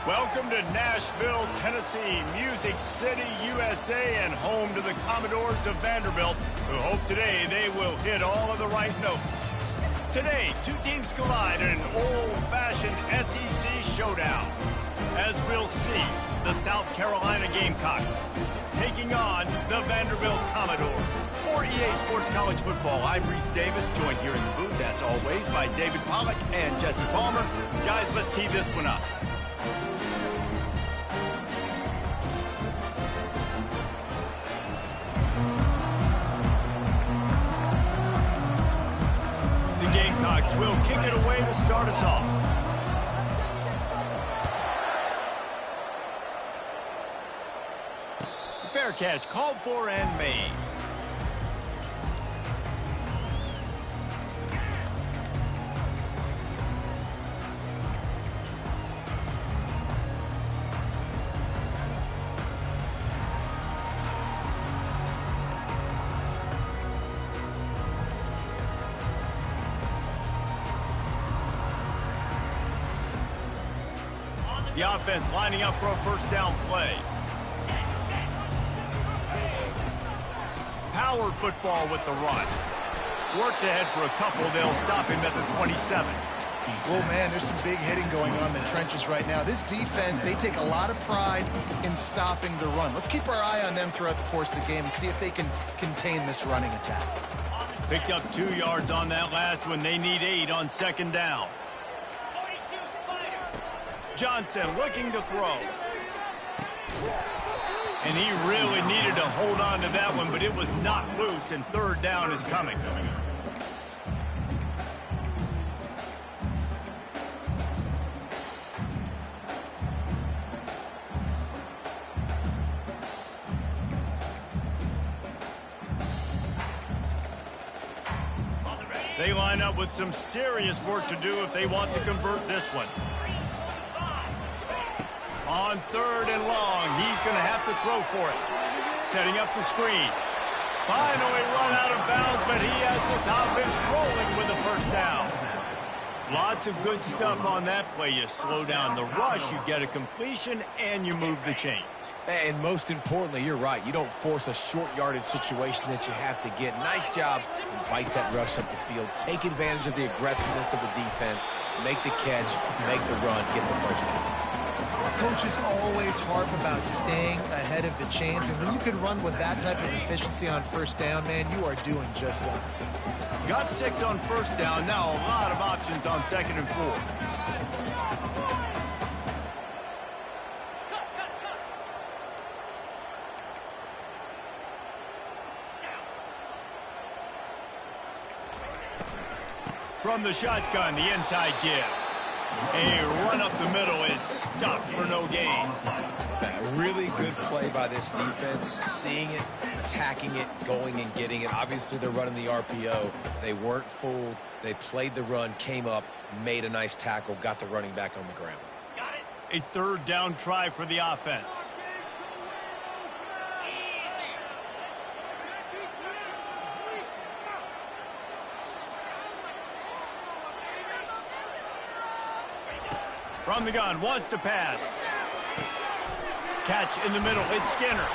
Welcome to Nashville, Tennessee, Music City, USA, and home to the Commodores of Vanderbilt, who hope today they will hit all of the right notes. Today, two teams collide in an old-fashioned SEC showdown. As we'll see, the South Carolina Gamecocks taking on the Vanderbilt Commodores. For EA Sports College Football, I'm Reese Davis, joined here in the booth, as always, by David Pollack and Jesse Palmer. Guys, let's tee this one up. The Gamecocks will kick it away to start us off. Fair catch called for and made. The offense lining up for a first down play. Power football with the run. Works ahead for a couple. They'll stop him at the 27. Well, man, there's some big hitting going on in the trenches right now. This defense, they take a lot of pride in stopping the run. Let's keep our eye on them throughout the course of the game and see if they can contain this running attack. Picked up 2 yards on that last one. They need 8 on second down. Johnson looking to throw. And he really needed to hold on to that one, but it was knocked loose, and third down is coming. They line up with some serious work to do if they want to convert this one. On third and long, he's going to have to throw for it. Setting up the screen. Finally run out of bounds, but he has this offense rolling with a first down. Lots of good stuff on that play. You slow down the rush, you get a completion, and you move the chains. And most importantly, you're right. You don't force a short yardage situation that you have to get. Nice job. Invite that rush up the field. Take advantage of the aggressiveness of the defense. Make the catch, make the run, get the first down. Coaches always harp about staying ahead of the chains, and when you can run with that type of efficiency on first down, man, you are doing just that. Got 6 on first down. Now a lot of options on second and 4. From the shotgun, the inside give. A run up the middle is stopped for no gain. A really good play by this defense, seeing it, attacking it, going and getting it. Obviously, they're running the RPO. They weren't fooled. They played the run, came up, made a nice tackle, got the running back on the ground. A third down try for the offense. From the gun, wants to pass. Catch in the middle, it's Skinner.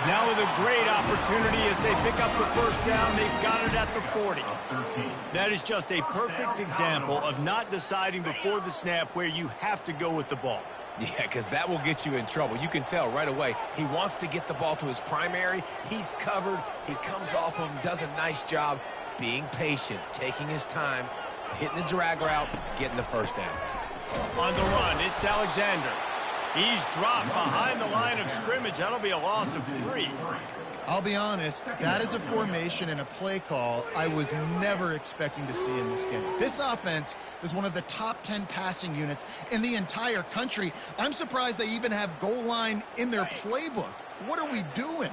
Now with a great opportunity as they pick up the first down, they've got it at the 40. That is just a perfect example of not deciding before the snap where you have to go with the ball. Yeah, because that will get you in trouble. You can tell right away he wants to get the ball to his primary. He's covered. He comes off of him, does a nice job being patient, taking his time, hitting the drag route, getting the first down. On the run, it's Alexander. He's dropped behind the line of scrimmage. That'll be a loss of 3. I'll be honest, that is a formation and a play call I was never expecting to see in this game. This offense is one of the top 10 passing units in the entire country. I'm surprised they even have goal line in their playbook. What are we doing?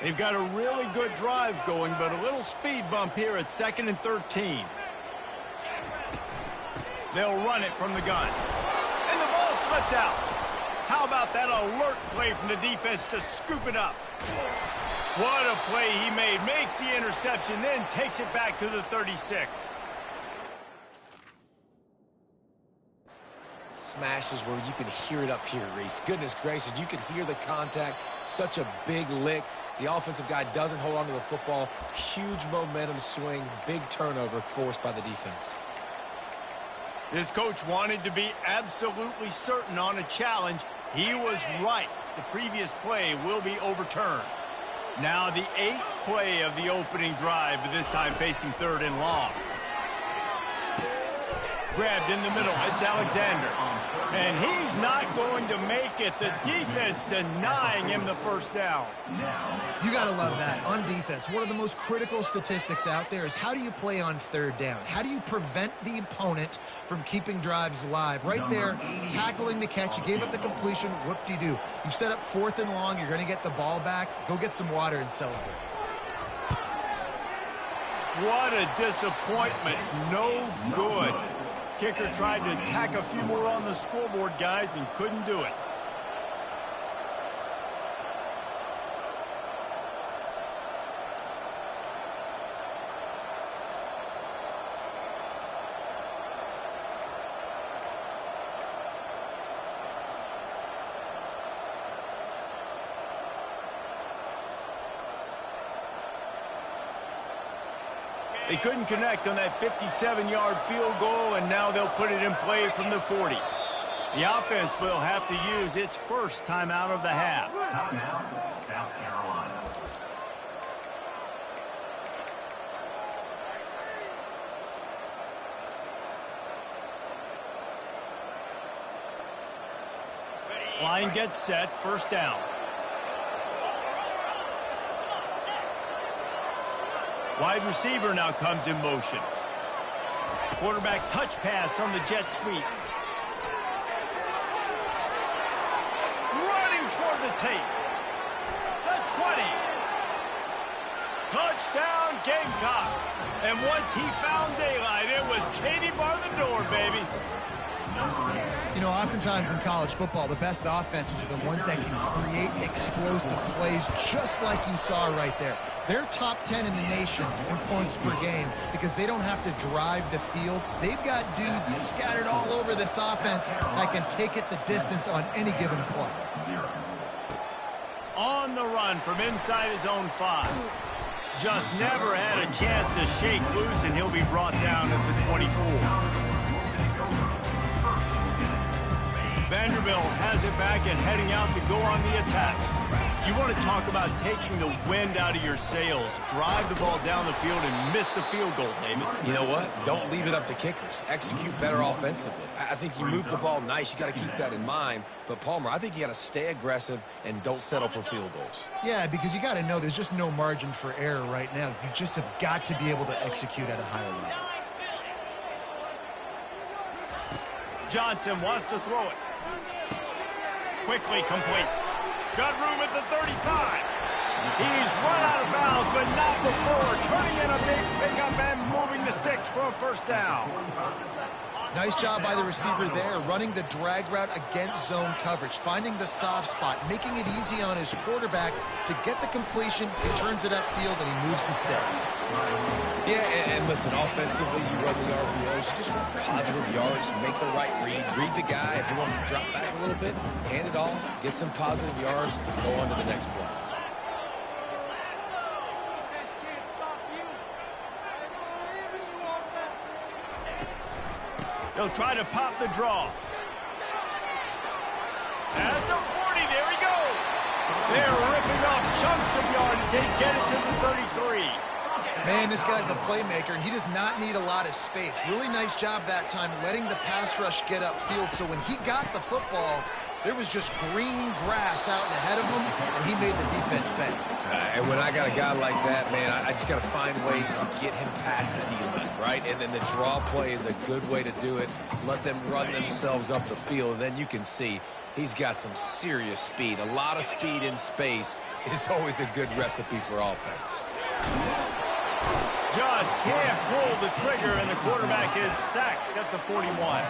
They've got a really good drive going, but a little speed bump here at 2nd and 13. They'll run it from the gun. And the ball slipped out. How about that alert play from the defense to scoop it up? What a play he made. Makes the interception, then takes it back to the 36. smashes where you can hear it up here, Reese. Goodness gracious, you can hear the contact. Such a big lick. The offensive guy doesn't hold on to the football. Huge momentum swing, big turnover forced by the defense. This coach wanted to be absolutely certain on a challenge. He was right. The previous play will be overturned. Now the 8th play of the opening drive, but this time facing 3rd and long. Grabbed in the middle. It's Alexander. And he's not going to make it. The defense denying him the first down. You got to love that. On defense, one of the most critical statistics out there is how do you play on 3rd down? How do you prevent the opponent from keeping drives alive? Right there, tackling the catch. You gave up the completion. Whoop-de-doo. You've set up 4th and long. You're going to get the ball back. Go get some water and celebrate. What a disappointment. No good. Kicker tried to tack a few more on the scoreboard, guys, and couldn't do it. They couldn't connect on that 57-yard field goal, and now they'll put it in play from the 40. The offense will have to use its first timeout of the half. Timeout, South Carolina. Line gets set, first down. Wide receiver now comes in motion. Quarterback touch pass on the jet sweep. Running toward the tape. The 20. Touchdown Gamecocks. And once he found daylight, it was Katie bar the door, baby. You know, oftentimes in college football, the best offenses are the ones that can create explosive plays, just like you saw right there. They're top 10 in the nation in points per game because they don't have to drive the field. They've got dudes scattered all over this offense that can take it the distance on any given play. On the run from inside his own 5. Just never had a chance to shake loose, and he'll be brought down at the 24. Vanderbilt has it back and heading out to go on the attack. You want to talk about taking the wind out of your sails. Drive the ball down the field and miss the field goal, David. You know what? Don't leave it up to kickers. Execute better offensively. I think you move the ball nice. You got to keep that in mind. But, Palmer, I think you got to stay aggressive and don't settle for field goals. Yeah, because you got to know there's just no margin for error right now. You just have got to be able to execute at a higher level. Johnson wants to throw it. Quickly complete. Got room at the 35. He's run out of bounds, but not before turning in a big pickup and moving the sticks for a first down. Nice job by the receiver there, running the drag route against zone coverage, finding the soft spot, making it easy on his quarterback to get the completion. He turns it upfield, and he moves the sticks. Yeah, and listen, offensively, you run the RPOs, you just want positive yards, make the right read the guy. If he wants to drop back a little bit, hand it off, get some positive yards, go on to the next play. He'll try to pop the draw. At the 40, there he goes. They're ripping off chunks of yardage to get it to the 33. Man, this guy's a playmaker, and he does not need a lot of space. Really nice job that time letting the pass rush get upfield, so when he got the football, there was just green grass out ahead of him, and he made the defense pay. And when I got a guy like that, man, I just got to find ways to get him past the D-line, right? And then the draw play is a good way to do it. Let them run themselves up the field, and then you can see he's got some serious speed. A lot of speed in space is always a good recipe for offense. Just can't pull the trigger, and the quarterback is sacked at the 41.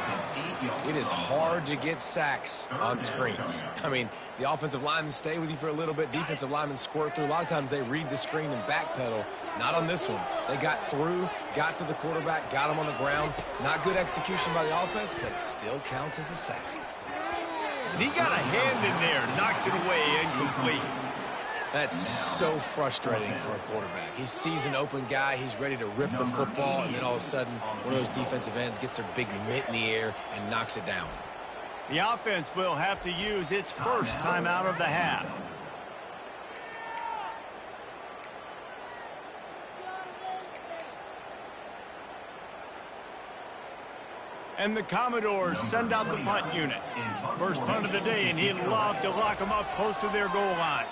It is hard to get sacks on screens. I mean, the offensive linemen stay with you for a little bit. Defensive linemen squirt through. A lot of times they read the screen and backpedal. Not on this one. They got through, got to the quarterback, got him on the ground. Not good execution by the offense, but it still counts as a sack. And he got a hand in there, knocks it away, incomplete. That's so frustrating for a quarterback. He sees an open guy, he's ready to rip the football, and then all of a sudden, one of those defensive ends gets their big mitt in the air and knocks it down. The offense will have to use its first timeout of the half. And the Commodores send out the punt unit. First punt of the day, and he'd love to lock them up close to their goal line.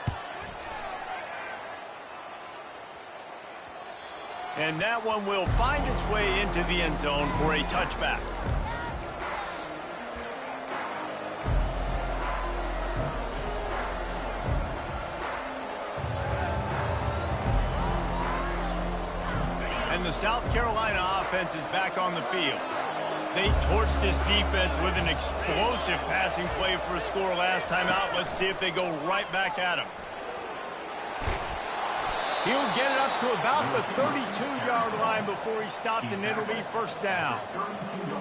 And that one will find its way into the end zone for a touchback. And the South Carolina offense is back on the field. They torched this defense with an explosive passing play for a score last time out. Let's see if they go right back at him. He'll get it up to about the 32-yard line before he stopped, and it'll be first down.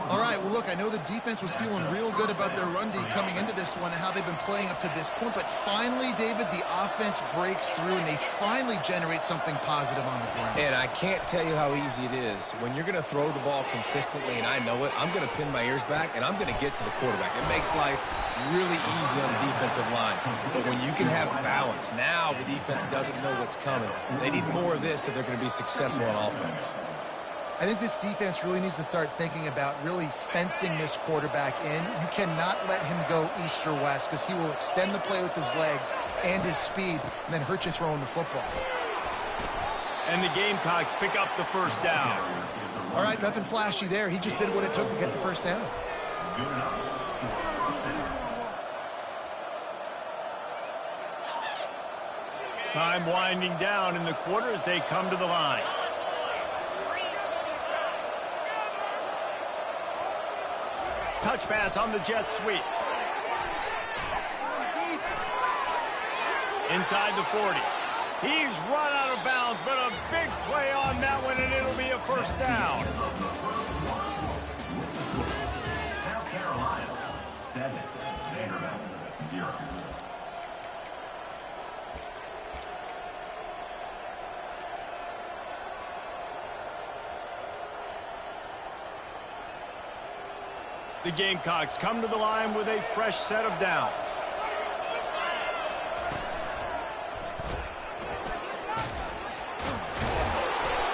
All right, well, look, I know the defense was feeling real good about their run D coming into this one and how they've been playing up to this point, but finally, David, the offense breaks through, and they finally generate something positive on the ground. And I can't tell you how easy it is. When you're going to throw the ball consistently, and I know it, I'm going to pin my ears back, and I'm going to get to the quarterback. It makes life really easy on the defensive line. But when you can have balance, now the defense doesn't know what's coming. They need more of this if they're going to be successful on offense. I think this defense really needs to start thinking about really fencing this quarterback in. You cannot let him go east or west because he will extend the play with his legs and his speed and then hurt you throwing the football. And the Gamecocks pick up the first down. All right, nothing flashy there. He just did what it took to get the first down. Time winding down in the quarter as they come to the line. Touch pass on the jet sweep. Inside the 40. He's run out of bounds, but a big play on that one, and it'll be a first down. South Carolina, 7. Vanderbilt, 0. The Gamecocks come to the line with a fresh set of downs.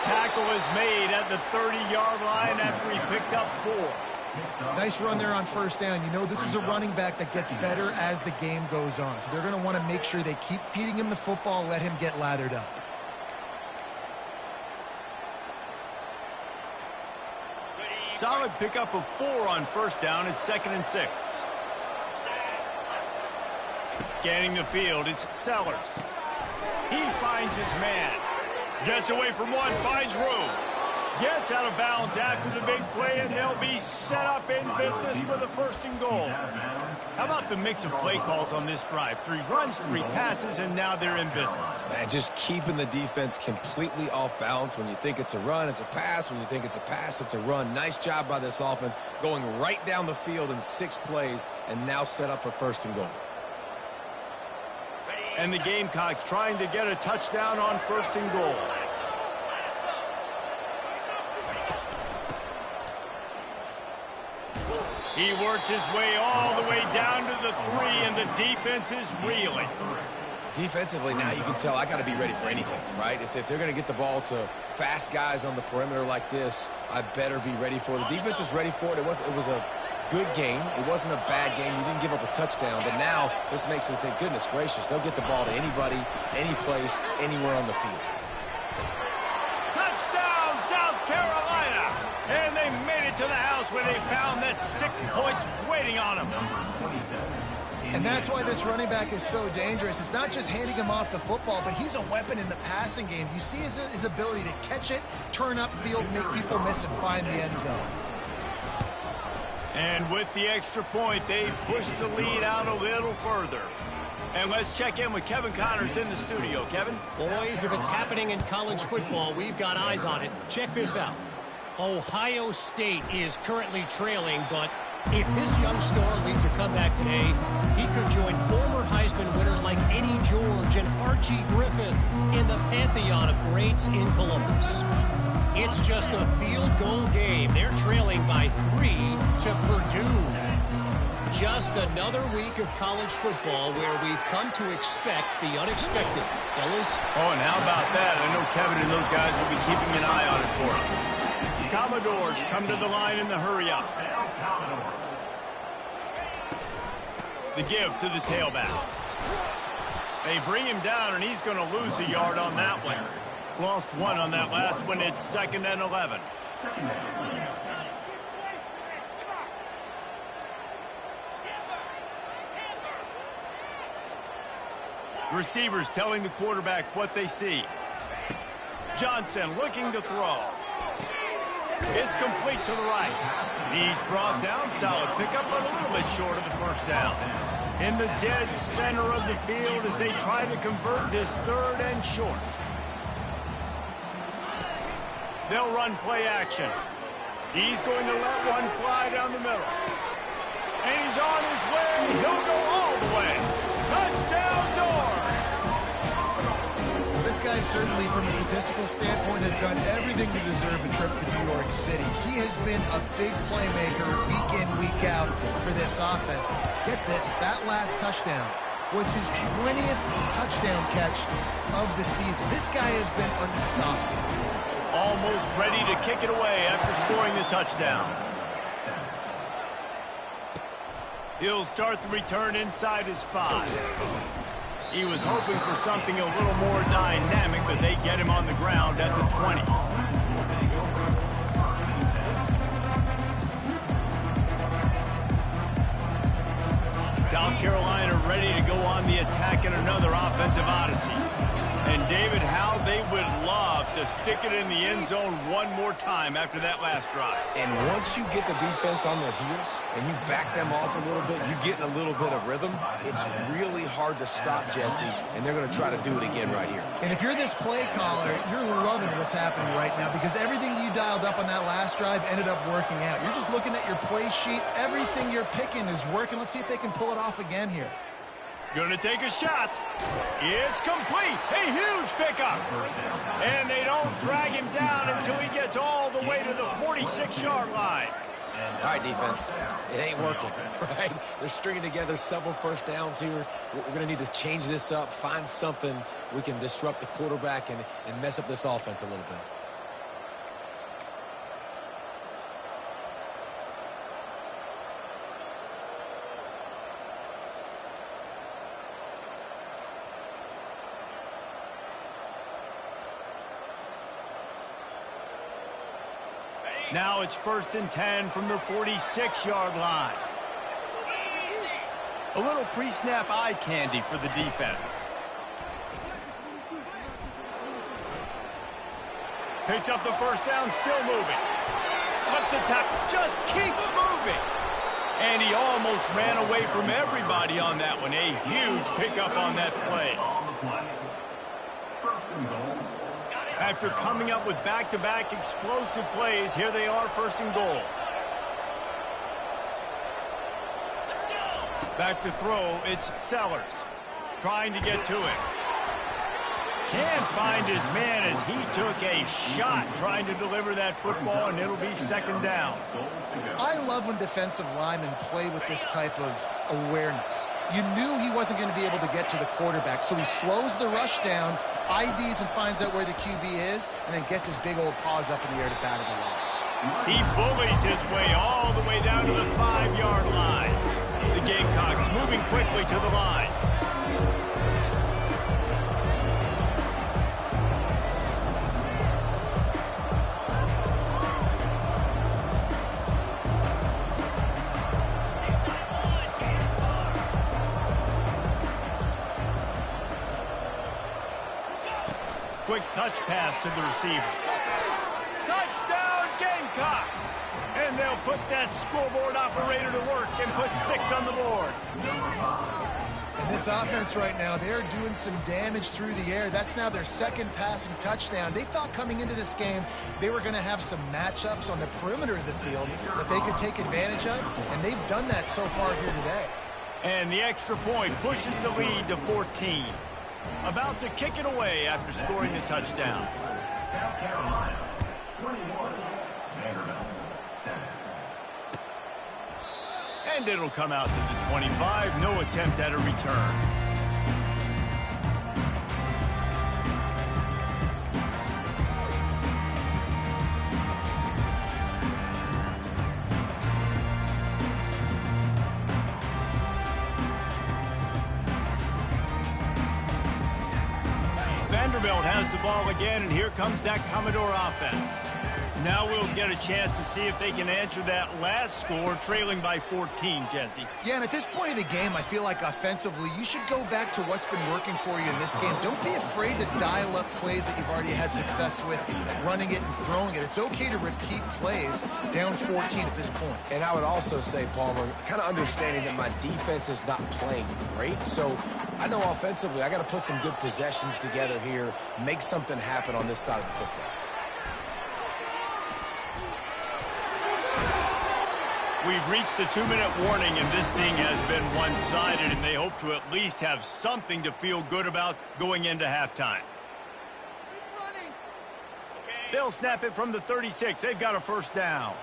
Tackle is made at the 30-yard line after he picked up 4. Nice run there on first down. You know this is a running back that gets better as the game goes on. So they're going to want to make sure they keep feeding him the football, let him get lathered up. Solid pickup of 4 on first down. It's 2nd and 6. Scanning the field, it's Sellers. He finds his man. Gets away from one, finds room. Gets out of bounds after the big play, and they'll be set up in business with a 1st and goal. How about the mix of play calls on this drive? 3 runs, 3 passes, and now they're in business. And just keeping the defense completely off balance. When you think it's a run, it's a pass. When you think it's a pass, it's a run. Nice job by this offense going right down the field in 6 plays and now set up for 1st and goal. And the Gamecocks trying to get a touchdown on 1st and goal. He works his way all the way down to the 3, and the defense is reeling. Defensively, now you can tell I got to be ready for anything, right? If they're going to get the ball to fast guys on the perimeter like this, I better be ready for it. The defense was ready for it. It was a good game. It wasn't a bad game. You didn't give up a touchdown, but now this makes me think, goodness gracious, they'll get the ball to anybody, any place, anywhere on the field. Touchdown, South Carolina! And they made it to the house where they found that 6 points waiting on them. And that's why this running back is so dangerous. It's not just handing him off the football, but he's a weapon in the passing game. You see his ability to catch it, turn upfield, make people miss, and find the end zone. And with the extra point, they push the lead out a little further. And let's check in with Kevin Connors in the studio. Kevin? Boys, if it's happening in college football, we've got eyes on it. Check this out. Ohio State is currently trailing, but If this young star leads a comeback today, he could join former Heisman winners like Eddie George and Archie Griffin in the pantheon of greats in Columbus. It's just a field goal game. They're trailing by 3 to Purdue. Just another week of college football where we've come to expect the unexpected, fellas. Oh, and how about that? I know Kevin and those guys will be keeping an eye on it for us. The Commodores come to the line in the hurry-up. The give to the tailback. They bring him down, and he's going to lose a yard on that one. Lost 1 on that last one. It's 2nd and 11. Receivers telling the quarterback what they see. Johnson looking to throw. It's complete to the right. He's brought down. Solid pickup, but a little bit short of the first down. In the dead center of the field as they try to convert this 3rd and short. They'll run play action. He's going to let one fly down the middle. And he's on his way. He'll go all the way. Touchdown, Doors! This guy certainly, from a statistical standpoint, has done everything to deserve a trip to New York City. He has been a big playmaker week in, week out for this offense. Get this, that last touchdown was his 20th touchdown catch of the season. This guy has been unstoppable. Almost ready to kick it away after scoring the touchdown. He'll start the return inside his 5. He was hoping for something a little more dynamic, but they get him on the ground at the 20. South Carolina ready to go on the attack in another offensive odyssey. And David, how they would love to stick it in the end zone one more time after that last drive. And once you get the defense on their heels and you back them off a little bit, you get in a little bit of rhythm, it's really hard to stop, Jesse, and they're going to try to do it again right here. And if you're this play caller, you're loving what's happening right now because everything you dialed up on that last drive ended up working out. You're just looking at your play sheet. Everything you're picking is working. Let's see if they can pull it off again here. Gonna take a shot. It's complete. A huge pickup. And they don't drag him down until he gets all the way to the 46-yard line. All right, defense. It ain't working, right? They're stringing together several first downs here. We're going to need to change this up, find something we can disrupt the quarterback and mess up this offense a little bit. Now it's 1st and 10 from the 46-yard line. A little pre-snap eye candy for the defense. Picks up the first down, still moving. Slips a tackle, just keeps moving. And he almost ran away from everybody on that one. A huge pickup on that play. After coming up with back-to-back explosive plays, here they are, 1st and goal. Back to throw, it's Sellers. Trying to get to it. Can't find his man as he took a shot trying to deliver that football, and it'll be 2nd down. I love when defensive linemen play with this type of awareness. You knew he wasn't going to be able to get to the quarterback, so he slows the rush down, IVs and finds out where the QB is, and then gets his big old paws up in the air to battle the line. He bullies his way all the way down to the 5-yard line. The Gamecocks moving quickly to the line. Quick touch pass to the receiver. Touchdown, Gamecocks! And they'll put that scoreboard operator to work and put 6 on the board. And this this offense right now, they're doing some damage through the air. That's now their second passing touchdown. They thought coming into this game they were going to have some matchups on the perimeter of the field that they could take advantage of, and they've done that so far here today. And the extra point pushes the lead to 14. About to kick it away after scoring the touchdown. South Carolina, 21. Vanderbilt, 7. And it'll come out to the 25. No attempt at a return. Vanderbilt has the ball again, and here comes that Commodore offense. Now we'll get a chance to see if they can answer that last score, trailing by 14, Jesse. Yeah, and at this point of the game, I feel like offensively, you should go back to what's been working for you in this game. Don't be afraid to dial up plays that you've already had success with, running it and throwing it. It's okay to repeat plays down 14 at this point. And I would also say, Palmer, kind of understanding that my defense is not playing great, so I know offensively I got to put some good possessions together here, make something happen on this side of the football. We've reached the 2-minute warning, and this thing has been one-sided, and they hope to at least have something to feel good about going into halftime. They'll snap it from the 36. They've got a first down.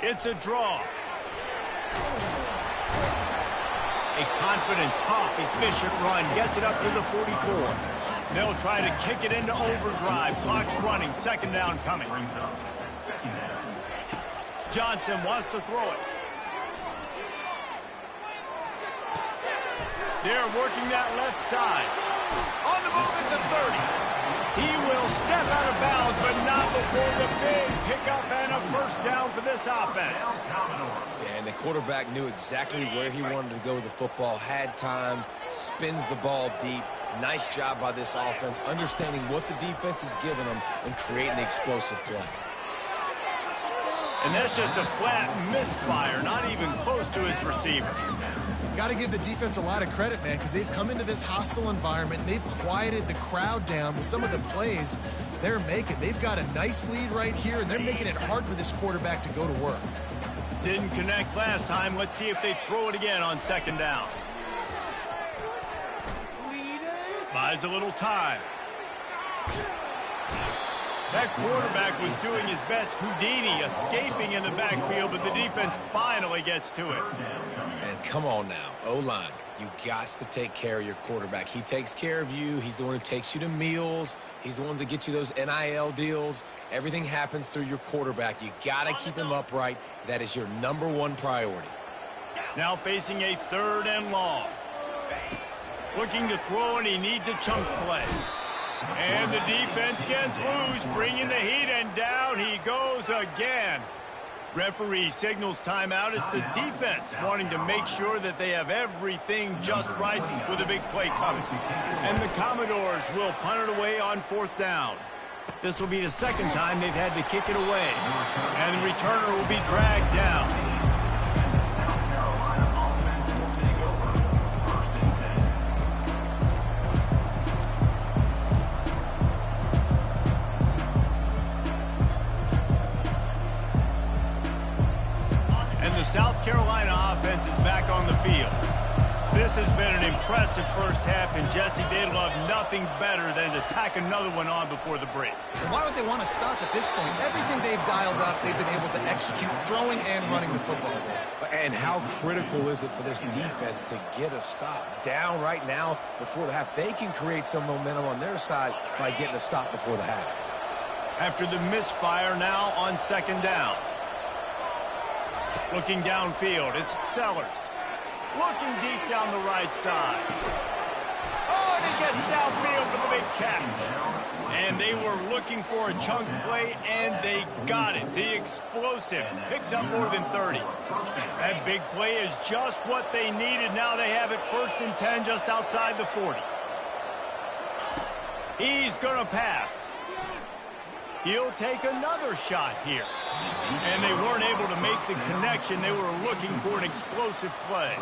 It's a draw. A confident, tough, efficient run gets it up to the 44. They'll try to kick it into overdrive. Clock's running. Second down coming. Johnson wants to throw it. They're working that left side. On the move at the 30. He will step out of bounds, but not before the big pickup and a first down for this offense. Yeah, and the quarterback knew exactly where he wanted to go with the football, had time, spins the ball deep. Nice job by this offense, understanding what the defense is giving them and creating the explosive play. And that's just a flat misfire, not even close to his receiver. Got to give the defense a lot of credit, man, because they've come into this hostile environment, and they've quieted the crowd down with some of the plays they're making. They've got a nice lead right here, and they're making it hard for this quarterback to go to work. Didn't connect last time. Let's see if they throw it again on second down. Buys a little time. That quarterback was doing his best Houdini, escaping in the backfield, but the defense finally gets to it. And come on now, O-line, you got to take care of your quarterback. He takes care of you. He's the one who takes you to meals. He's the one that gets you those NIL deals. Everything happens through your quarterback. You got to keep him upright. That is your #1 priority. Now facing a 3rd and long. Looking to throw, and he needs a chunk play. And the defense gets loose, bringing the heat, and down he goes again. Referee signals timeout. It's the defense wanting to make sure that they have everything just right with a big play coming. And the Commodores will punt it away on 4th down. This will be the 2nd time they've had to kick it away. And the returner will be dragged down. South Carolina offense is back on the field. This has been an impressive first half, and Jesse, they'd love nothing better than to tack another one on before the break. And why would they want to stop at this point? Everything they've dialed up, they've been able to execute, throwing and running the football. And how critical is it for this defense to get a stop? Down right now before the half. They can create some momentum on their side by getting a stop before the half. After the misfire, now on 2nd down. Looking downfield, it's Sellers. Looking deep down the right side. Oh, and he gets downfield for the big catch. And they were looking for a chunk play, and they got it. The explosive picks up more than 30. That big play is just what they needed. Now they have it 1st and 10 just outside the 40. He's going to pass. He'll take another shot here. And they weren't able to make the connection. They were looking for an explosive play.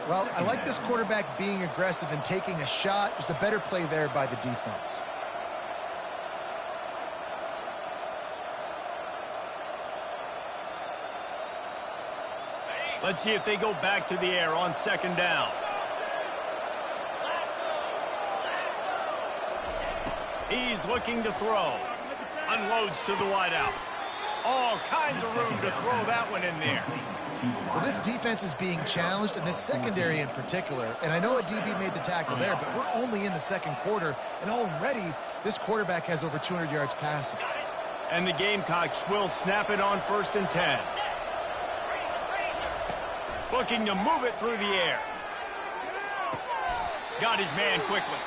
Well, I like this quarterback being aggressive and taking a shot. Just a better play there by the defense. Let's see if they go back to the air on second down. He's looking to throw. Unloads to the wideout. All kinds of room to throw that one in there. Well, this defense is being challenged, and this secondary in particular. And I know a DB made the tackle there, but we're only in the second quarter, and already this quarterback has over 200 yards passing. And the Gamecocks will snap it on 1st and 10. Looking to move it through the air. Got his man quickly.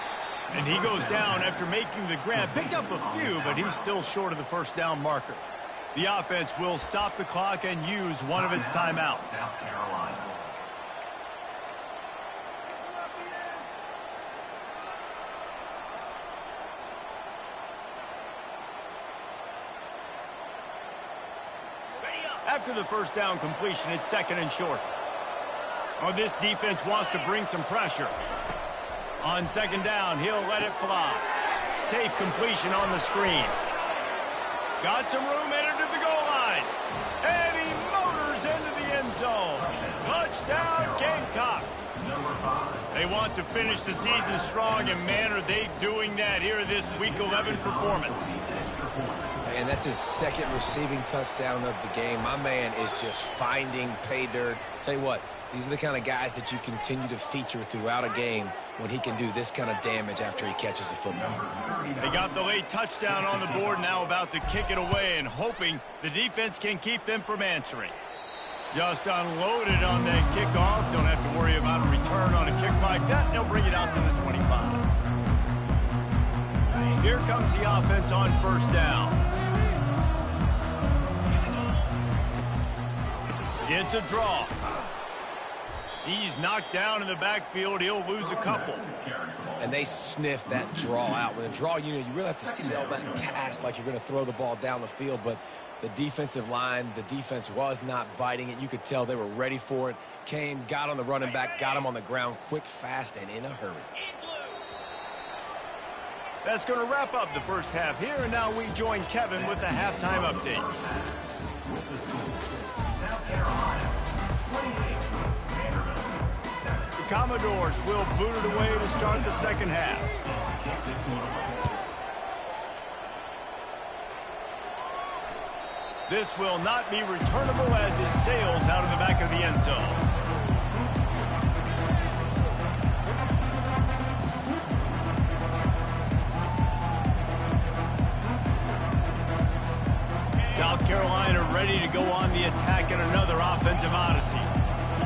And he goes down after making the grab. Picked up a few, but he's still short of the first down marker. The offense will stop the clock and use one of its timeouts. South Carolina. After the first down completion, it's 2nd and short. Oh, this defense wants to bring some pressure. On 2nd down, he'll let it fly. Safe completion on the screen. Got some room, entered to the goal line. And he motors into the end zone. Touchdown, Gamecocks. They want to finish the season strong, and man, are they doing that here this Week 11 performance. And that's his 2nd receiving touchdown of the game. My man is just finding pay dirt. Tell you what, these are the kind of guys that you continue to feature throughout a game when he can do this kind of damage after he catches the football. They got the late touchdown on the board, now about to kick it away and hoping the defense can keep them from answering. Just unloaded on that kickoff. Don't have to worry about a return on a kick like that. They'll bring it out to the 25. Here comes the offense on 1st down. It's a draw. He's knocked down in the backfield. He'll lose a couple. And they sniff that draw out. With a draw unit, you really have to sell that pass like you're going to throw the ball down the field. But the defensive line, the defense was not biting it. You could tell they were ready for it. Came, got on the running back, got him on the ground quick, fast, and in a hurry. That's going to wrap up the first half here. And now we join Kevin with the halftime update. South Carolina, 28. The Commodores will boot it away to start the second half. This will not be returnable as it sails out of the back of the end zone. South Carolina ready to go on the attack in another offensive odyssey.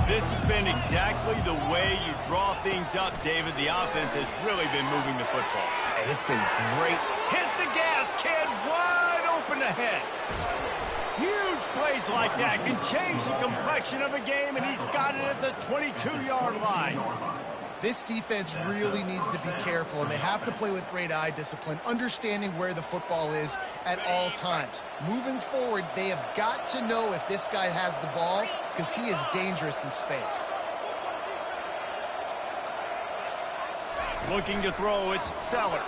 This has been exactly the way you draw things up, David. The offense has really been moving the football. And it's been great. Hit the gas, kid. Wide open ahead. Huge plays like that can change the complexion of a game, and he's got it at the 22-yard line. This defense really needs to be careful, and they have to play with great eye discipline, understanding where the football is at all times. Moving forward, they have got to know if this guy has the ball, because he is dangerous in space. Looking to throw, it's Sellers.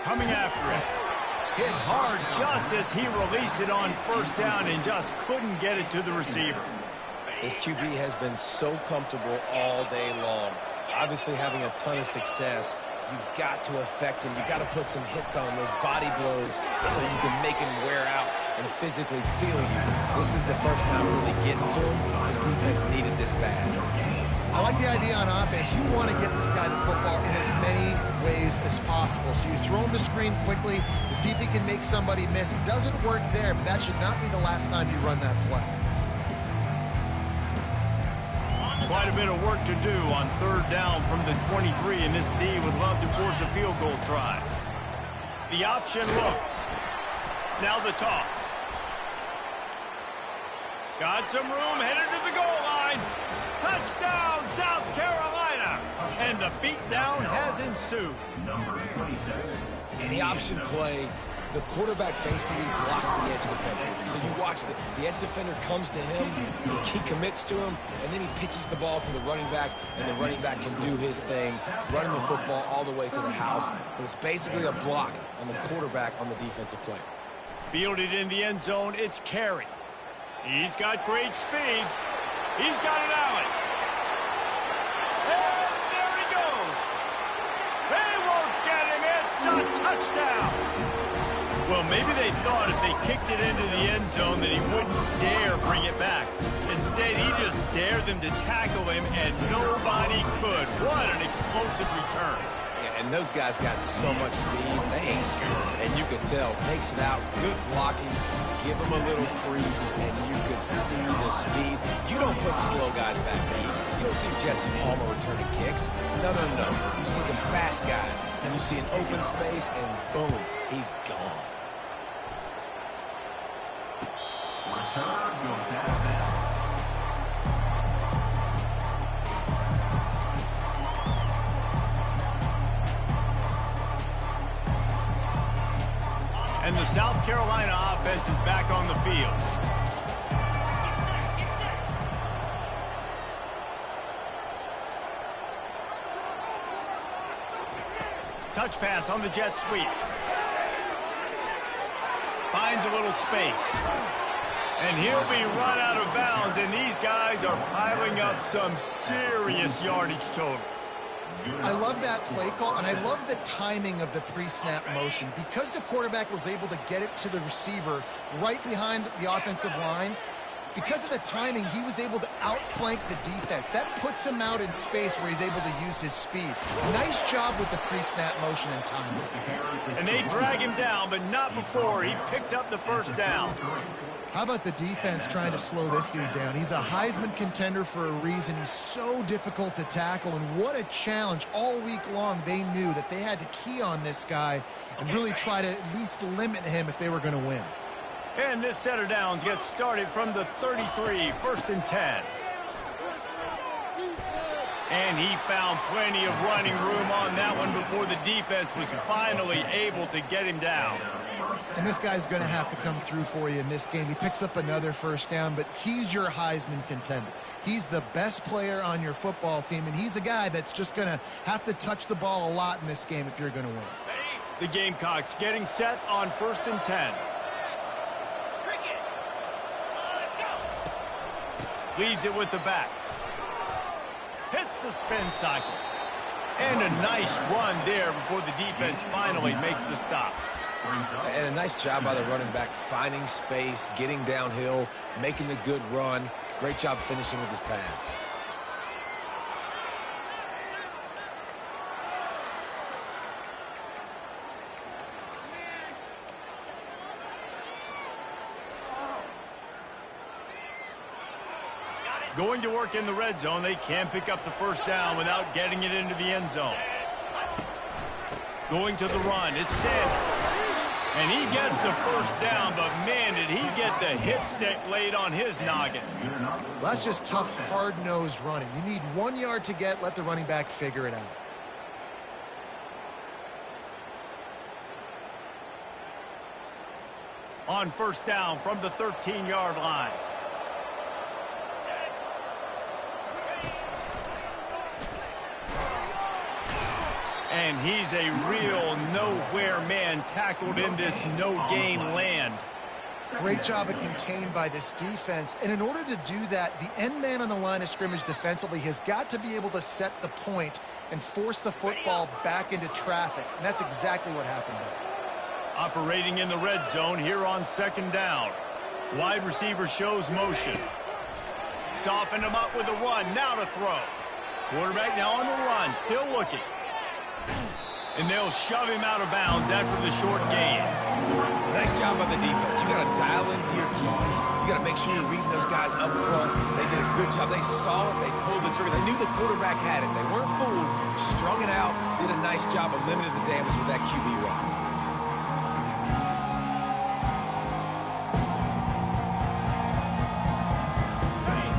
Coming after it. Hit hard just as he released it on 1st down and just couldn't get it to the receiver. This QB has been so comfortable all day long. Obviously having a ton of success. You've got to affect him. You've got to put some hits on those body blows so you can make him wear out and physically feel you. This is the first time really getting to him. This defense needed this bad. I like the idea on offense. You want to get this guy the football in as many ways as possible. So you throw him the screen quickly to see if he can make somebody miss. It doesn't work there, but that should not be the last time you run that play. Quite a bit of work to do on 3rd down from the 23, and this D would love to force a field goal try. The option look. Now the toss. Got some room, headed to the goal line. Touchdown, South Carolina! And the beatdown has ensued. Number 27. And the option play the quarterback basically blocks the edge defender. So you watch the edge defender comes to him, and he commits to him, and then he pitches the ball to the running back, and the running back can do his thing, running the football all the way to the house. But it's basically a block on the quarterback on the defensive player. Fielded in the end zone, it's Carey. He's got great speed. He's got an alley. And there he goes. They won't get him. It's a touchdown. Well, maybe they thought if they kicked it into the end zone that he wouldn't dare bring it back. Instead, he just dared them to tackle him, and nobody could. What an explosive return. Yeah, and those guys got so much speed, they ain't scared. And you could tell, takes it out, good blocking, give him a little crease, and you could see the speed. You don't put slow guys back deep. You don't see Jesse Palmer returning kicks. No, no, no. You see the fast guys, and you see an open space, and boom, he's gone. Return goes out of bounds. And the South Carolina offense is back on the field. Touch pass on the jet sweep. Finds a little space. And he'll be run out of bounds, and these guys are piling up some serious yardage totals. I love that play call, and I love the timing of the pre-snap motion. Because the quarterback was able to get it to the receiver right behind the offensive line, because of the timing, he was able to outflank the defense. That puts him out in space where he's able to use his speed. Nice job with the pre-snap motion and timing. And they drag him down, but not before he picks up the first down. How about the defense trying to slow this dude down? He's a Heisman contender for a reason. He's so difficult to tackle, and what a challenge. All week long, they knew that they had to key on this guy and really try to at least limit him if they were going to win. And this set of downs gets started from the 33, 1st and 10. And he found plenty of running room on that one before the defense was finally able to get him down. And this guy's going to have to come through for you in this game. He picks up another first down, but he's your Heisman contender. He's the best player on your football team, and he's a guy that's just going to have to touch the ball a lot in this game if you're going to win. The Gamecocks getting set on 1st and 10. Leaves it with the back. Hits the spin cycle. And a nice run there before the defense finally makes the stop. And a nice job by the running back, finding space, getting downhill, making a good run. Great job finishing with his pads. Going to work in the red zone, they can't pick up the first down without getting it into the end zone. Going to the run, it's Sanders. And he gets the first down, but man, did he get the hit stick laid on his noggin. Well, that's just tough, hard-nosed running. You need 1 yard to get, let the running back figure it out. On first down from the 13-yard line. And he's a real nowhere man tackled in this no-gain land. Great job of contained by this defense. And in order to do that, the end man on the line of scrimmage defensively has got to be able to set the point and force the football back into traffic. And that's exactly what happened there. Operating in the red zone here on 2nd down. Wide receiver shows motion. Softened him up with a run. Now to throw. Quarterback now on the run. Still looking. And they'll shove him out of bounds after the short gain. Nice job by the defense. You got to dial into your keys. You got to make sure you're reading those guys up front. They did a good job. They saw it. They pulled the trigger. They knew the quarterback had it. They weren't fooled. Strung it out. Did a nice job of limiting the damage with that QB run.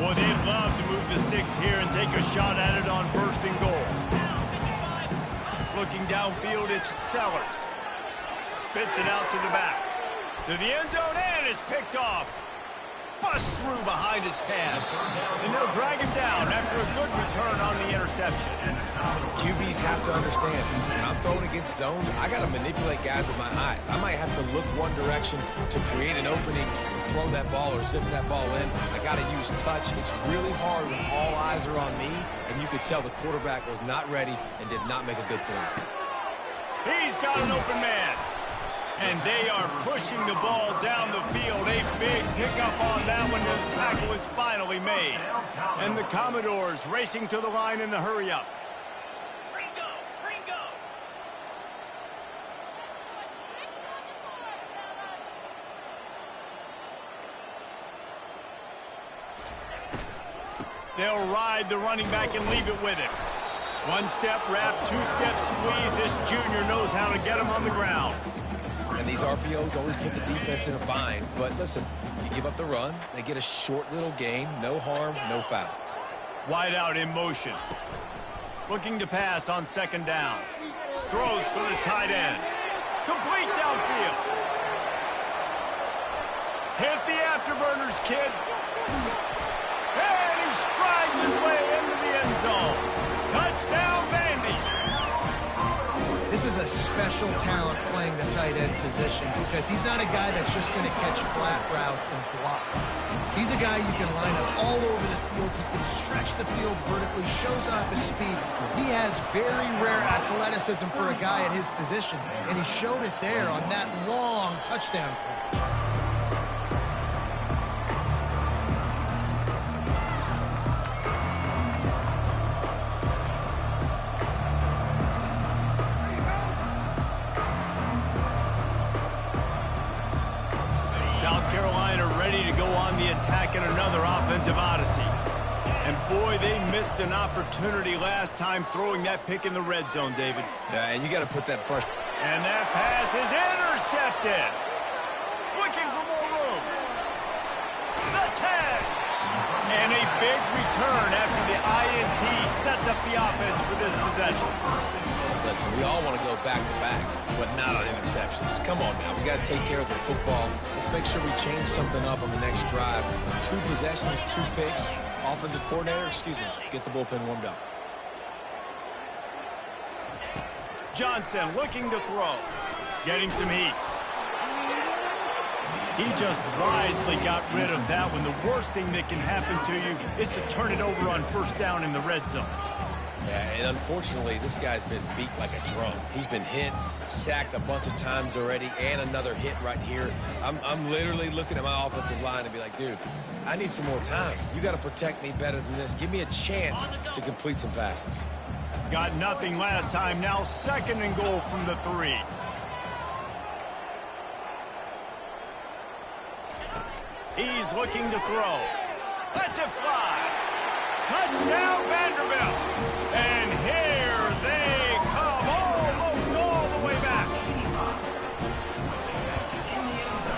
Well, they'd love to move the sticks here and take a shot at it on 1st and goal. Looking downfield, it's Sellers. spits it out to the back. To the end zone, and is picked off. Bust through behind his pad. And they'll drag him down after a good return on the interception. QBs have to understand, when I'm throwing against zones, I got to manipulate guys with my eyes. I might have to look one direction to create an opening, throw that ball or zip that ball in. I got to use touch. It's really hard when all eyes are on me, and you could tell the quarterback was not ready and did not make a good throw. He's got an open man. And they are pushing the ball down the field. A big pickup on that one. The tackle is finally made. And the Commodores racing to the line in the hurry-up. They'll ride the running back and leave it with him. One-step wrap, two-step squeeze. This junior knows how to get him on the ground. And these RPOs always put the defense in a bind. But listen, you give up the run, they get a short little gain, no harm, no foul. Wide out in motion. Looking to pass on second down. Throws for the tight end. Complete downfield. Hit the afterburners, kid. And he strides his way into the end zone. Touchdown, Vandy. This is a special talent playing the tight end position because he's not a guy that's just going to catch flat routes and block. He's a guy you can line up all over the field. He can stretch the field vertically, shows off his speed. He has very rare athleticism for a guy at his position, and he showed it there on that long touchdown catch. Attack in another offensive odyssey. And boy, they missed an opportunity last time throwing that pick in the red zone, David. Yeah, and you got to put that first. And that pass is intercepted. Looking for more room. The 10. And a big return after the INT sets up the offense for this possession. Listen, we all want to go back-to-back, but not on interceptions. Come on now, we got to take care of the football. Let's make sure we change something up on the next drive. 2 possessions, 2 picks. Offensive coordinator, get the bullpen warmed up. Johnson looking to throw. Getting some heat. He just wisely got rid of that one. The worst thing that can happen to you is to turn it over on first down in the red zone. Yeah, and unfortunately, this guy's been beat like a drum. He's been hit, sacked a bunch of times already, and another hit right here. I'm literally looking at my offensive line and be like, dude, I need some more time. You got to protect me better than this. Give me a chance to complete some passes. Got nothing last time. Now 2nd and goal from the 3. He's looking to throw. Lets it fly. Touchdown, Vanderbilt. And here they come almost all the way back.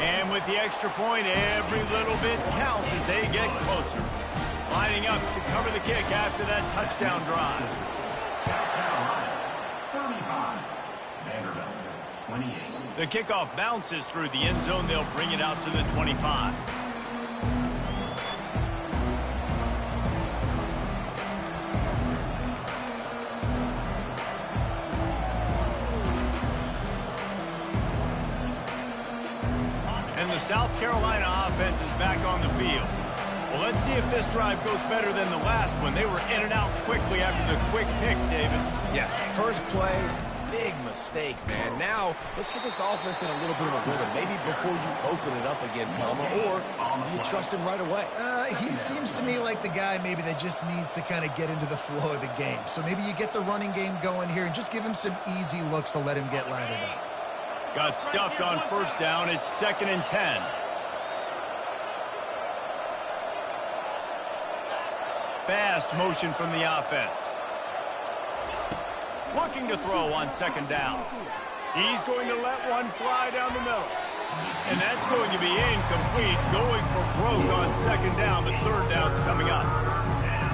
And with the extra point, every little bit counts as they get closer. Lining up to cover the kick after that touchdown drive. The kickoff bounces through the end zone. They'll bring it out to the 25. The South Carolina offense is back on the field. Well, let's see if this drive goes better than the last one. They were in and out quickly after the quick pick, David. Yeah, first play, big mistake, man. Now, let's get this offense in a little bit of a rhythm. Maybe before you open it up again, Palmer, or do you trust him right away? He seems to me like the guy maybe that just needs to kind of get into the flow of the game. So maybe you get the running game going here and just give him some easy looks to let him get lathered up. Got stuffed on first down. It's 2nd and 10. Fast motion from the offense. Looking to throw on 2nd down. He's going to let one fly down the middle. And that's going to be incomplete. Going for broke on 2nd down, but 3rd down's coming up.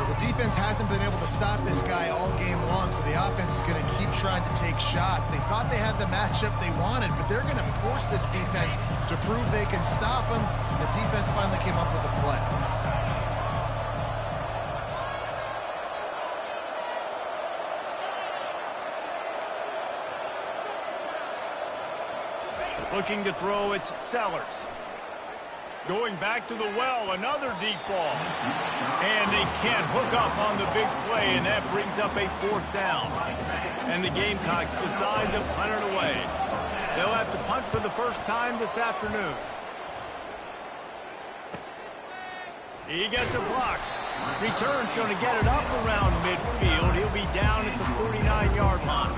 The defense hasn't been able to stop this guy all game long, so the offense is going to keep trying to take shots. They thought they had the matchup they wanted, but they're going to force this defense to prove they can stop him. The defense finally came up with a play. Looking to throw, it's Sellers. Going back to the well, another deep ball. And they can't hook up on the big play, and that brings up a 4th down. And the Gamecocks decide to punt it away. They'll have to punt for the first time this afternoon. He gets a block. Return's going to get it up around midfield. He'll be down at the 49-yard line.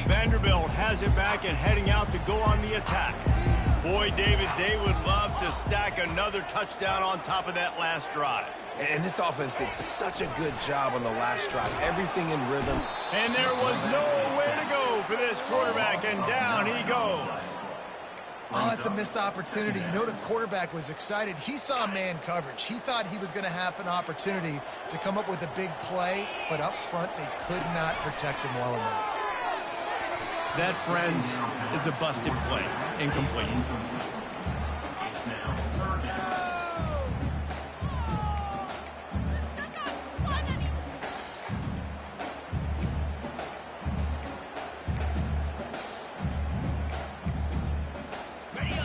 Vanderbilt has it back and heading out to go on the attack. Boy, David, they would love to stack another touchdown on top of that last drive. And this offense did such a good job on the last drive. Everything in rhythm. And there was nowhere to go for this quarterback, and down he goes. Oh, that's a missed opportunity. You know the quarterback was excited. He saw man coverage. He thought he was going to have an opportunity to come up with a big play, but up front they could not protect him well enough. That, friends, is a busted play. Incomplete.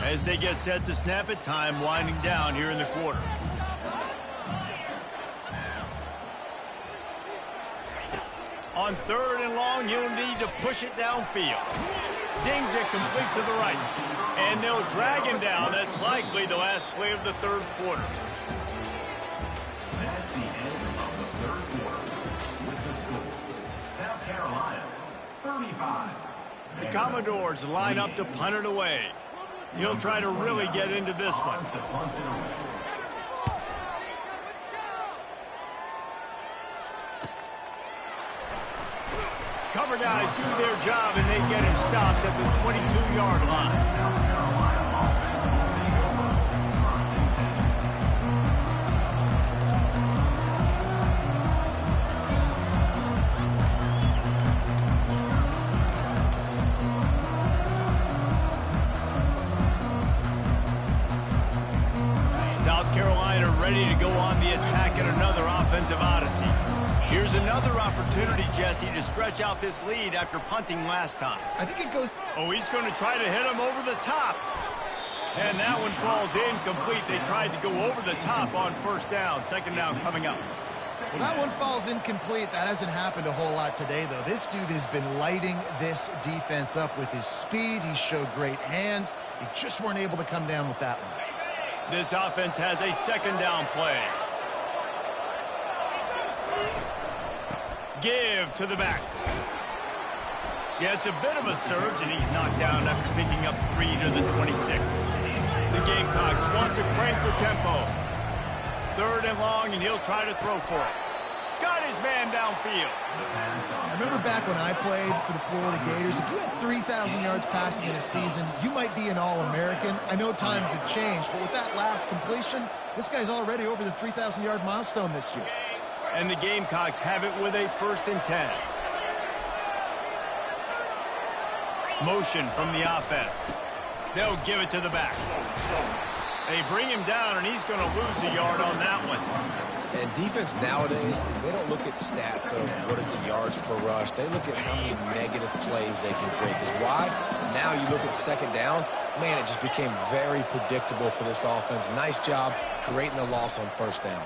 As they get set to snap it, time winding down here in the quarter. On 3rd and long, you'll need to push it downfield. Zings it complete to the right. And they'll drag him down. That's likely the last play of the 3rd quarter. That's the end of the 3rd quarter. With the score, South Carolina, 35. The Commodores line up to punt it away. He'll try to really get into this one. Cover guys do their job, and they get him stopped at the 22-yard line. South Carolina ready to go on the attack in another offensive odyssey. Here's another opportunity, Jesse, to stretch out this lead after punting last time. I think it goes... Oh, he's going to try to hit him over the top. And that one falls incomplete. They tried to go over the top on 1st down. 2nd down coming up. Well, that one falls incomplete. That hasn't happened a whole lot today, though. This dude has been lighting this defense up with his speed. He showed great hands. They just weren't able to come down with that one. This offense has a 2nd down play. Give to the back. Yeah, it's a bit of a surge, and he's knocked down after picking up 3 to the 26. The Gamecocks want to crank the tempo. 3rd and long, and he'll try to throw for it. Got his man downfield. I remember back when I played for the Florida Gators, if you had 3,000 yards passing in a season, you might be an All-American. I know times have changed, but with that last completion, this guy's already over the 3,000-yard milestone this year. And the Gamecocks have it with a 1st and 10. Motion from the offense. They'll give it to the back. They bring him down, and he's going to lose a yard on that one. And defense nowadays, they don't look at stats of what is the yards per rush. They look at how many negative plays they can create. Because why? Now you look at 2nd down, man, it just became very predictable for this offense. Nice job creating the loss on 1st down.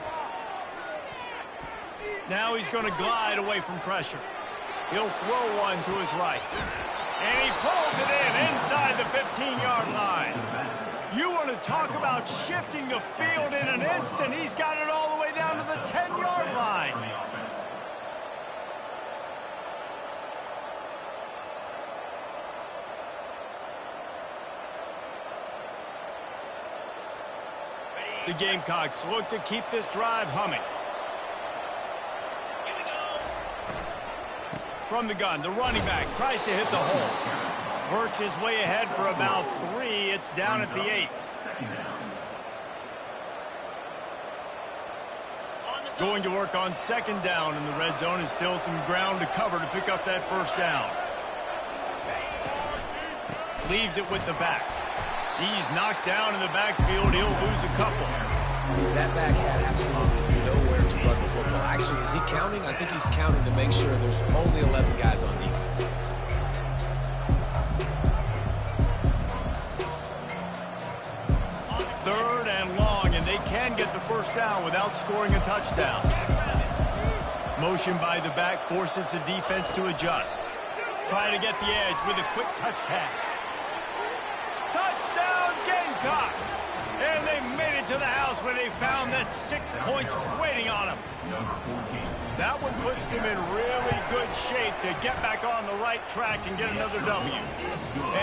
Now he's going to glide away from pressure. He'll throw one to his right. And he pulls it in inside the 15-yard line. You want to talk about shifting the field in an instant. He's got it all the way down to the 10-yard line. The Gamecocks look to keep this drive humming. From the gun, the running back tries to hit the hole. Works his way ahead for about 3. It's down at the 8. Going to work on second down in the red zone, and still some ground to cover to pick up that first down. Leaves it with the back. He's knocked down in the backfield. He'll lose a couple. That back had absolutely nowhere to run the football. Actually, is he counting? I think he's counting to make sure there's only 11 guys on defense. Third and long, and they can get the first down without scoring a touchdown. Motion by the back forces the defense to adjust. Trying to get the edge with a quick touch pass. Touchdown, Gamecocks! And they made it to the house when they found that 6 points waiting on them. That one puts them in really good shape to get back on the right track and get another W.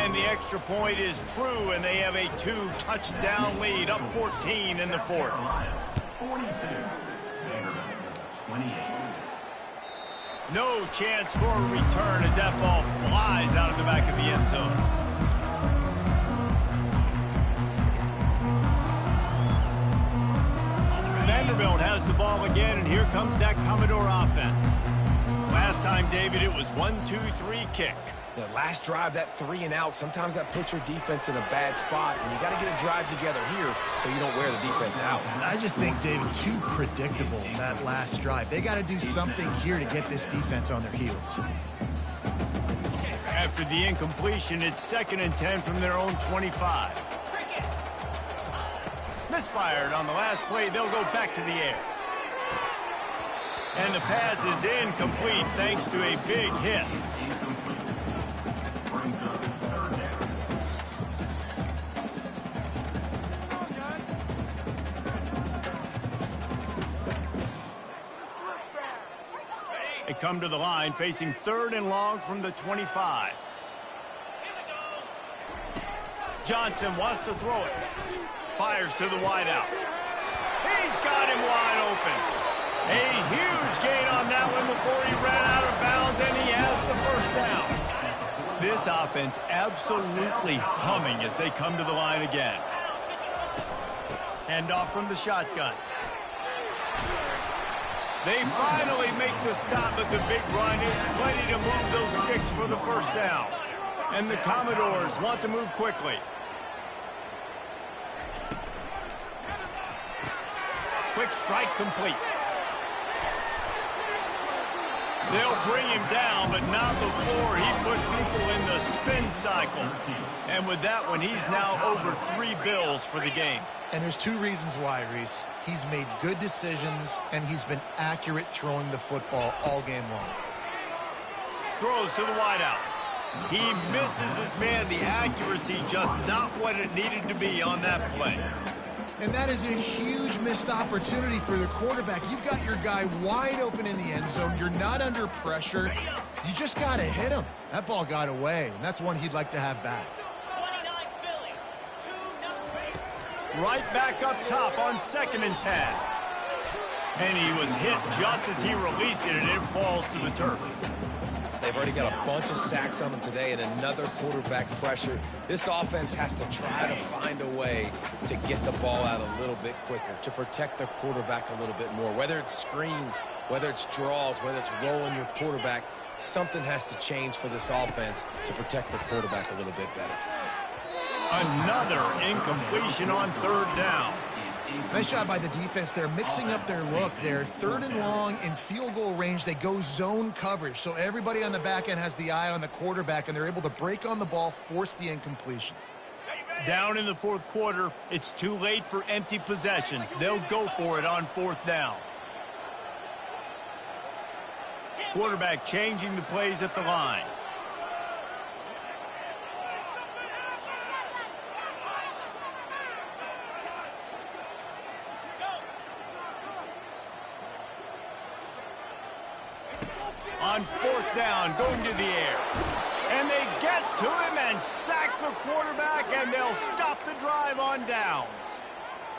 And the extra point is true, and they have a 2-touchdown lead, up 14 in the fourth. 42. 28. No chance for a return as that ball flies out of the back of the end zone. Vanderbilt has the ball again, and here comes that Commodore offense. Last time, David, it was 1-2-3 kick. The last drive, that 3 and out, sometimes that puts your defense in a bad spot, and you got to get a drive together here so you don't wear the defense out. I just think, David, too predictable, that last drive. They got to do something here to get this defense on their heels. After the incompletion, it's 2nd and 10 from their own 25. Misfired on the last play. They'll go back to the air. And the pass is incomplete thanks to a big hit. Brings up third down. They come to the line facing 3rd and long from the 25. Johnson wants to throw it. Fires to the wideout. He's got him wide open. A huge gain on that one before he ran out of bounds, and he has the first down. This offense absolutely humming as they come to the line again. Hand off from the shotgun. They finally make the stop, but the big run is plenty to move those sticks for the first down. And the Commodores want to move quickly. Quick strike complete. They'll bring him down, but not before he put people in the spin cycle. And with that one, he's now over 3 bills for the game. And there's 2 reasons why, Reese. He's made good decisions, and he's been accurate throwing the football all game long. Throws to the wideout. He misses his man. The accuracy just not what it needed to be on that play. And that is a huge missed opportunity for the quarterback. You've got your guy wide open in the end zone. You're not under pressure. You just got to hit him. That ball got away, and that's one he'd like to have back. Right back up top on 2nd and 10. And he was hit just as he released it, and it falls to the turf. They've already got a bunch of sacks on them today and another quarterback pressure. This offense has to try to find a way to get the ball out a little bit quicker, to protect their quarterback a little bit more. Whether it's screens, whether it's draws, whether it's rolling your quarterback, something has to change for this offense to protect the quarterback a little bit better. Another incompletion on 3rd down. Nice job by the defense. They're mixing up their look. They're 3rd and long in field goal range. They go zone coverage. So everybody on the back end has the eye on the quarterback, and they're able to break on the ball, force the incompletion. Down in the 4th quarter, it's too late for empty possessions. They'll go for it on 4th down. Quarterback changing the plays at the line. On 4th down, going to the air. And they get to him and sack the quarterback, and they'll stop the drive on downs.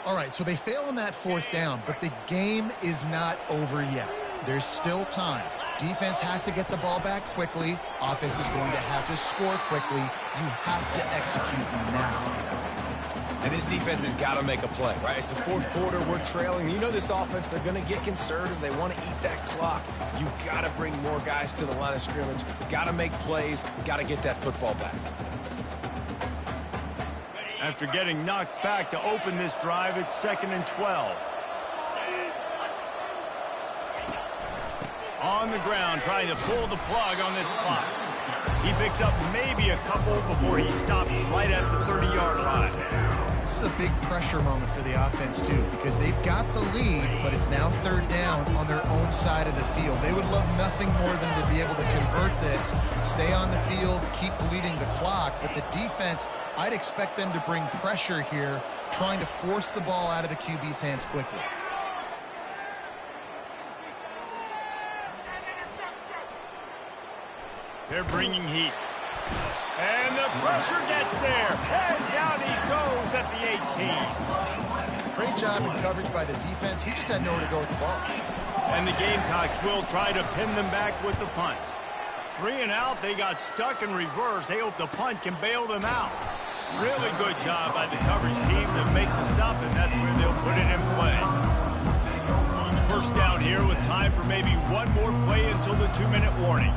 All right, so they fail on that 4th down, but the game is not over yet. There's still time. Defense has to get the ball back quickly. Offense is going to have to score quickly. You have to execute now. And this defense has got to make a play, right? It's the fourth quarter. We're trailing. You know this offense, they're going to get conservative. They want to eat that clock. You got to bring more guys to the line of scrimmage. Got to make plays. Got to get that football back. After getting knocked back to open this drive, it's 2nd and 12. On the ground, trying to pull the plug on this clock. He picks up maybe a couple before he stopped right at the 30-yard line. This is a big pressure moment for the offense, too, because they've got the lead, but it's now 3rd down on their own side of the field. They would love nothing more than to be able to convert this, stay on the field, keep bleeding the clock. But the defense, I'd expect them to bring pressure here, trying to force the ball out of the QB's hands quickly. They're bringing heat. And the pressure gets there. And down he goes at the 18. Great job in coverage by the defense. He just had nowhere to go with the ball. And the Gamecocks will try to pin them back with the punt. 3 and out, they got stuck in reverse. They hope the punt can bail them out. Really good job by the coverage team to make the stop, and that's where they'll put it in play. First down here with time for maybe one more play until the 2-minute warning.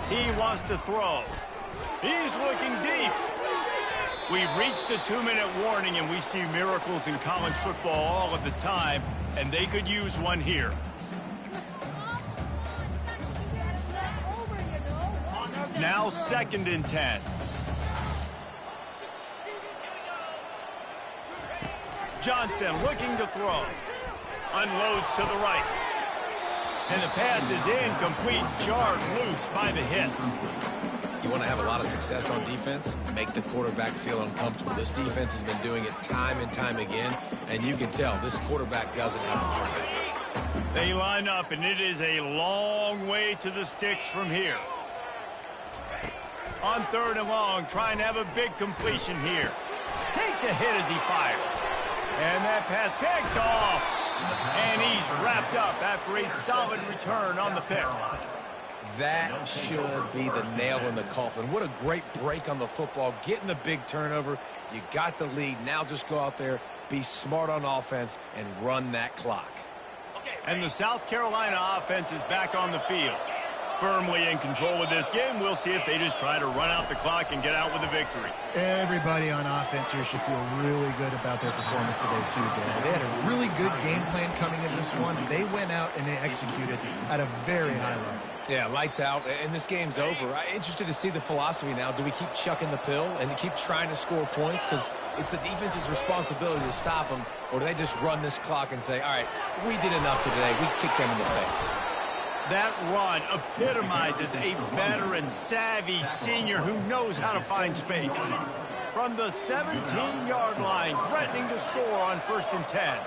He wants to throw. He's looking deep. We've reached the 2-minute warning, and we see miracles in college football all of the time, and they could use one here. Now 2nd and 10. Johnson looking to throw. Unloads to the right. And the pass is incomplete, jarred loose by the hit. You want to have a lot of success on defense, make the quarterback feel uncomfortable. This defense has been doing it time and time again, and you can tell this quarterback doesn't have the quarterback. They line up, and it is a long way to the sticks from here. On 3rd and long, trying to have a big completion here. Takes a hit as he fires. And that pass picked off. And he's wrapped up after a solid return on the pick. That should be the nail in the coffin. What a great break on the football. Getting the big turnover. You got the lead. Now just go out there, be smart on offense, and run that clock. And the South Carolina offense is back on the field. Firmly in control of this game. We'll see if they just try to run out the clock and get out with a victory. Everybody on offense here should feel really good about their performance today, too, Dan. They had a really good game plan coming into this one, and they went out and they executed at a very high level. Yeah, lights out, and this game's over. I'm interested to see the philosophy now. Do we keep chucking the pill and keep trying to score points? Because it's the defense's responsibility to stop them, or do they just run this clock and say, all right, we did enough today. We kicked them in the face. That run epitomizes a veteran, savvy senior who knows how to find space. From the 17-yard line, threatening to score on 1st and 10.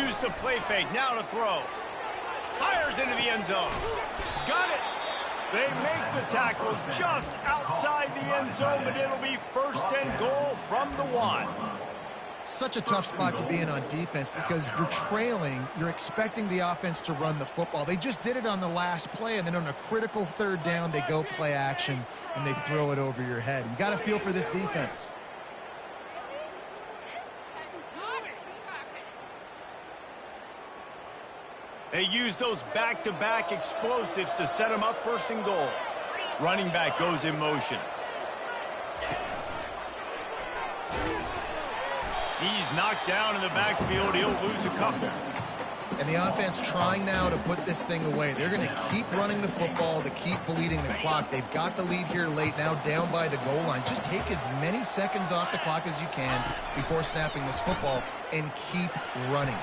Use the play fake, now to throw. Fires into the end zone. Got it. They make the tackle just outside the end zone, but it'll be 1st and goal from the 1. Such a tough spot to be in on defense because you're trailing. You're expecting the offense to run the football. They just did it on the last play, and then on a critical 3rd down, they go play action, and they throw it over your head. You got to feel for this defense. They use those back-to-back explosives to set them up 1st and goal. Running back goes in motion. He's knocked down in the backfield. He'll lose a couple. And the offense trying now to put this thing away. They're going to keep running the football to keep bleeding the clock. They've got the lead here late, now down by the goal line. Just take as many seconds off the clock as you can before snapping this football and keep running.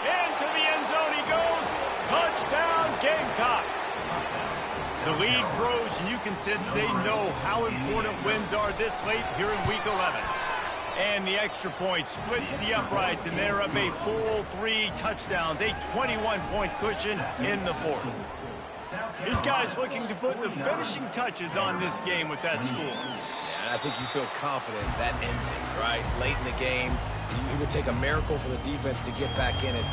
Into the end zone he goes. Touchdown, Gamecocks. The lead grows, and you can sense they know how important wins are this late here in Week 11. And the extra point splits the uprights, and they're up a full 3 touchdowns, a 21-point cushion in the 4th. These guys looking to put the finishing touches on this game with that score. Yeah, I think you feel confident that ends it, right? Late in the game, it would take a miracle for the defense to get back in it.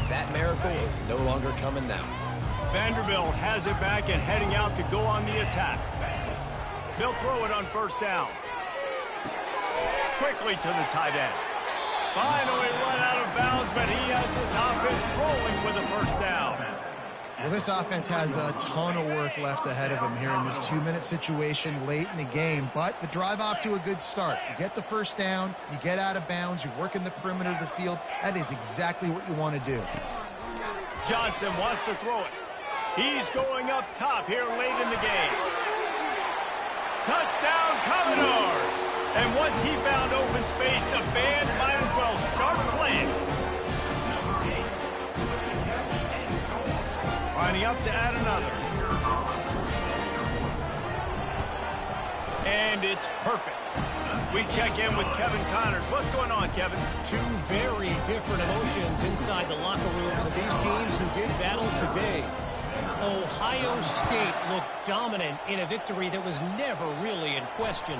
That miracle is no longer coming now. Vanderbilt has it back and heading out to go on the attack. They'll throw it on first down. Quickly to the tight end. Finally run out of bounds, but he has this offense rolling with a first down. Well, this offense has a ton of work left ahead of them here in this 2-minute situation late in the game, but the drive off to a good start. You get the first down, you get out of bounds, you work in the perimeter of the field. That is exactly what you want to do. Johnson wants to throw it. He's going up top here late in the game. Touchdown, Commodores! And once he found open space, the band might as well start playing. Lining up to add another. And it's perfect. We check in with Kevin Connors. What's going on, Kevin? Two very different emotions inside the locker rooms of these teams who did battle today. Ohio State looked dominant in a victory that was never really in question.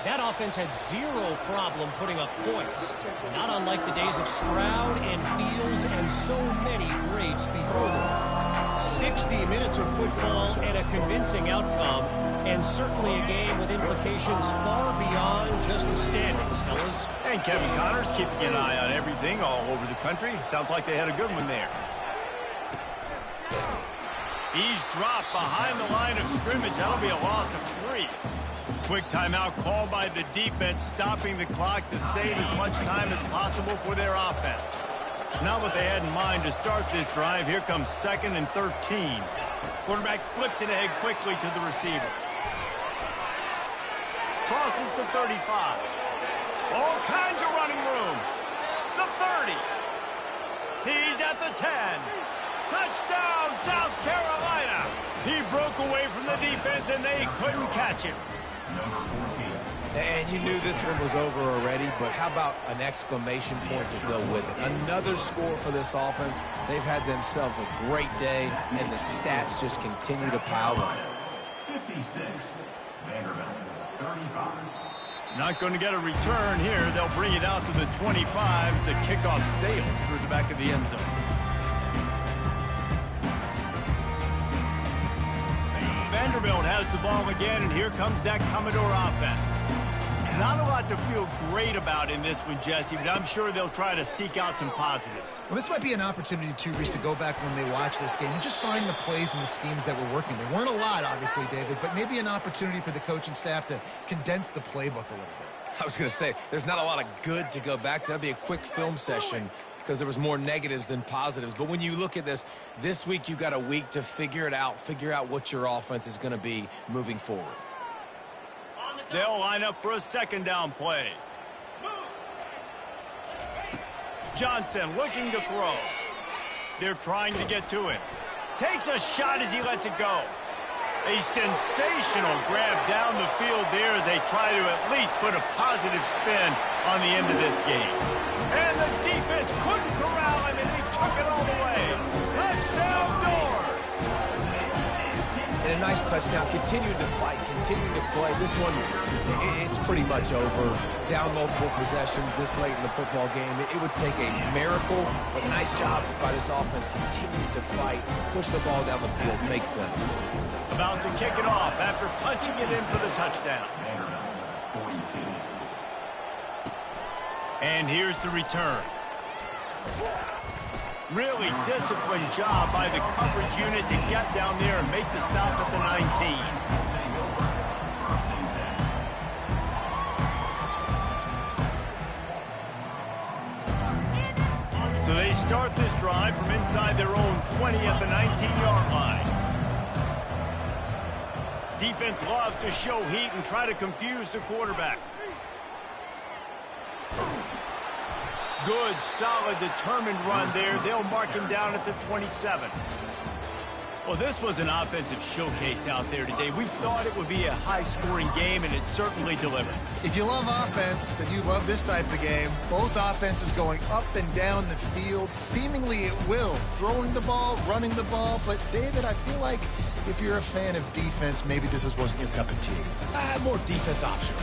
That offense had zero problem putting up points, not unlike the days of Stroud and Fields and so many greats before them. 60 minutes of football and a convincing outcome, and certainly a game with implications far beyond just the standings, fellas. And Kevin Connors keeping an eye on everything all over the country. Sounds like they had a good one there. He's dropped behind the line of scrimmage. That'll be a loss of 3. Quick timeout called by the defense, stopping the clock to save as much time as possible for their offense. Not what they had in mind to start this drive. Here comes 2nd and 13. Quarterback flips it ahead quickly to the receiver. Crosses to 35. All kinds of running room. The 30. He's at the 10. Touchdown, South Carolina. He broke away from the defense, and they couldn't catch him. And you knew this one was over already, but how about an exclamation point to go with it? Another score for this offense. They've had themselves a great day, and the stats just continue to pile up. 56, Vanderbilt, 35. Not going to get a return here. They'll bring it out to the 25 as the kickoff sails through the back of the end zone. Vanderbilt has the ball again, and here comes that Commodore offense. Not a lot to feel great about in this one, Jesse, but I'm sure they'll try to seek out some positives. Well, this might be an opportunity, too, Reese, to go back when they watch this game and just find the plays and the schemes that were working. There weren't a lot, obviously, David, but maybe an opportunity for the coaching staff to condense the playbook a little bit. I was going to say, there's not a lot of good to go back to. That'd be a quick film session because there was more negatives than positives. But when you look at this week you've got a week to figure it out, figure out what your offense is going to be moving forward. They'll line up for a 2nd down play. Johnson looking to throw. They're trying to get to him. Takes a shot as he lets it go. A sensational grab down the field there as they try to at least put a positive spin on the end of this game. And the defense couldn't corral him, and he took it all the way. Touchdown, Doors! And a nice touchdown. Continuing to fight, continuing to play. This one, it's pretty much over. Down multiple possessions this late in the football game. It would take a miracle, but nice job by this offense. Continue to fight, push the ball down the field, make plays. About to kick it off after punching it in for the touchdown. And here's the return. Really disciplined job by the coverage unit to get down there and make the stop at the 19. So they start this drive from inside their own 20 at the 19-yard line. Defense loves to show heat and try to confuse the quarterback. Good, solid, determined run there. They'll mark him down at the 27. Well, this was an offensive showcase out there today. We thought it would be a high-scoring game, and it certainly delivered. If you love offense, then you love this type of game. Both offenses going up and down the field, seemingly at will. Throwing the ball, running the ball. But, David, I feel like if you're a fan of defense, maybe this wasn't your cup of tea. More defense options.